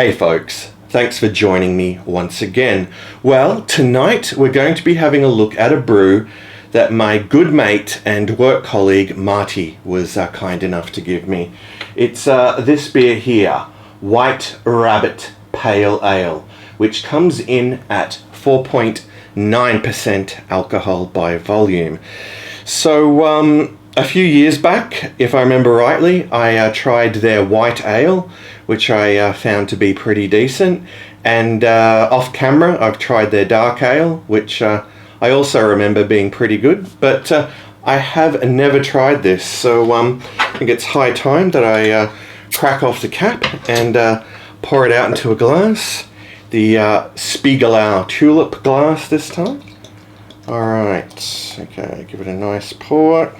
Hey folks, thanks for joining me once again. Well, tonight we're going to be having a look at a brew that my good mate and work colleague Marty was kind enough to give me. It's this beer here, White Rabbit Pale Ale, which comes in at 4.9% alcohol by volume. So a few years back, if I remember rightly, I tried their white ale, which I found to be pretty decent, and off camera I've tried their dark ale, which I also remember being pretty good, but I have never tried this, so I think it's high time that I crack off the cap and pour it out into a glass, the Spiegelau tulip glass this time. Alright, okay, give it a nice pour.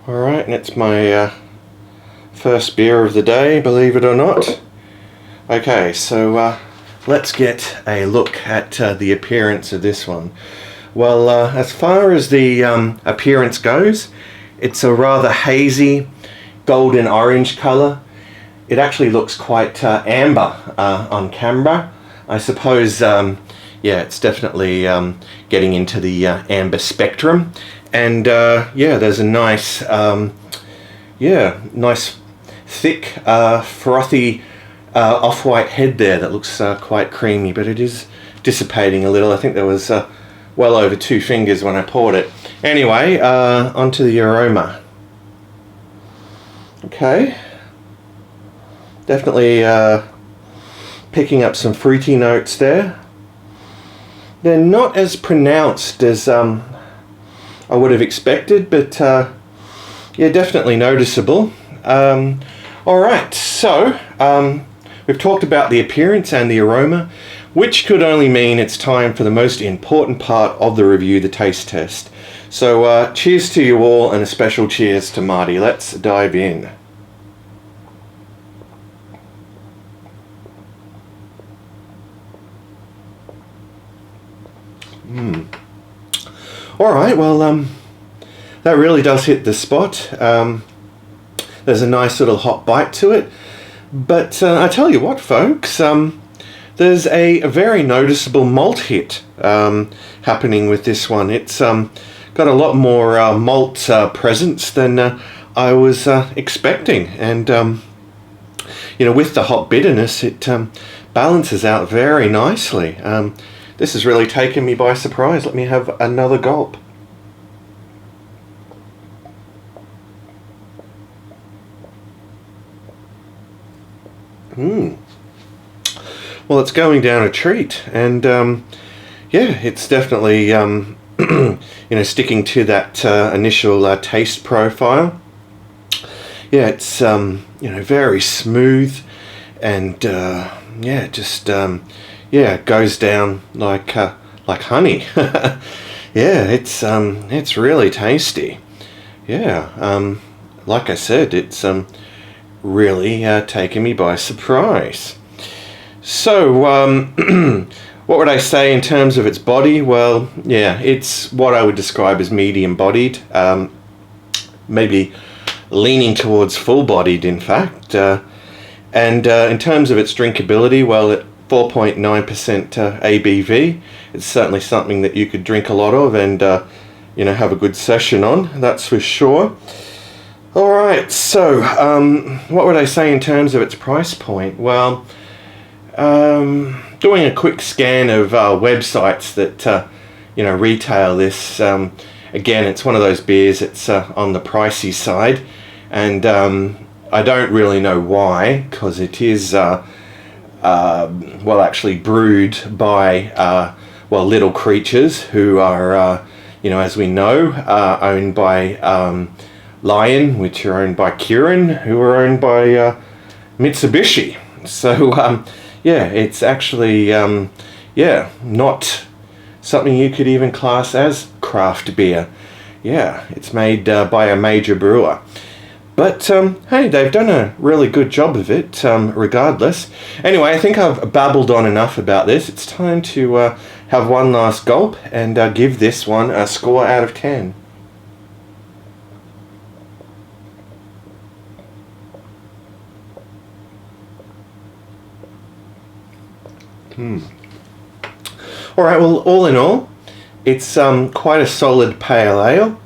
Alright, and it's my first beer of the day, believe it or not. Okay, so let's get a look at the appearance of this one. Well, as far as the appearance goes, it's a rather hazy golden orange colour. It actually looks quite amber on camera. I suppose, yeah, it's definitely getting into the amber spectrum. And yeah, there's a nice, nice thick, frothy off-white head there that looks quite creamy, but it is dissipating a little. I think there was well over 2 fingers when I poured it. Anyway, onto the aroma. Okay, definitely picking up some fruity notes there. They're not as pronounced as I would have expected, but yeah, definitely noticeable. Alright, so we've talked about the appearance and the aroma, which could only mean it's time for the most important part of the review, the taste test. So cheers to you all, and a special cheers to Marty. Let's dive in. Alright, well, that really does hit the spot. There's a nice little hot bite to it. But I tell you what, folks, there's a very noticeable malt hit happening with this one. It's got a lot more malt presence than I was expecting. And, you know, with the hot bitterness, it balances out very nicely. This has really taken me by surprise. Let me have another gulp. Well, it's going down a treat, and yeah, it's definitely you know, sticking to that initial taste profile. Yeah, it's you know, very smooth, and yeah, just yeah, it goes down like honey. Yeah, it's really tasty. Yeah, like I said, it's really taken me by surprise. So, what would I say in terms of its body? Well, yeah, it's what I would describe as medium-bodied, maybe leaning towards full-bodied, in fact. And in terms of its drinkability, well, at 4.9% ABV, it's certainly something that you could drink a lot of and you know, have a good session on, that's for sure. Alright, so what would I say in terms of its price point? Well, doing a quick scan of websites that you know, retail this, again, it's one of those beers that's on the pricey side, and I don't really know why, because it is well, actually brewed by well, Little Creatures, who are you know, as we know, owned by Lion, which are owned by Kirin, who are owned by Mitsubishi. So yeah, it's actually yeah, not something you could even class as craft beer. Yeah, it's made by a major brewer. But hey, they've done a really good job of it, regardless. Anyway, I think I've babbled on enough about this. It's time to have one last gulp and give this one a score out of 10. Alright, well, all in all, it's quite a solid pale ale.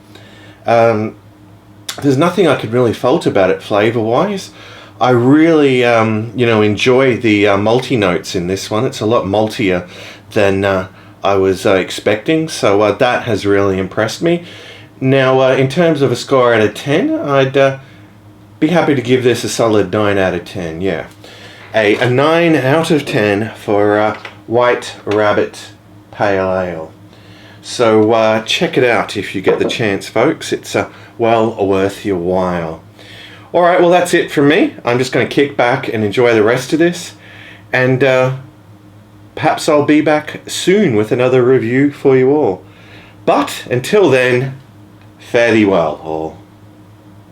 There's nothing I could really fault about it flavour-wise. I really, enjoy the malty notes in this one. It's a lot maltier than I was expecting, so that has really impressed me. Now, in terms of a score out of 10, I'd be happy to give this a solid 9 out of 10, yeah. A 9 out of 10 for White Rabbit Pale Ale. So check it out if you get the chance, folks. It's well worth your while. Alright, well that's it from me. I'm just going to kick back and enjoy the rest of this. And perhaps I'll be back soon with another review for you all. But until then, fare thee well all.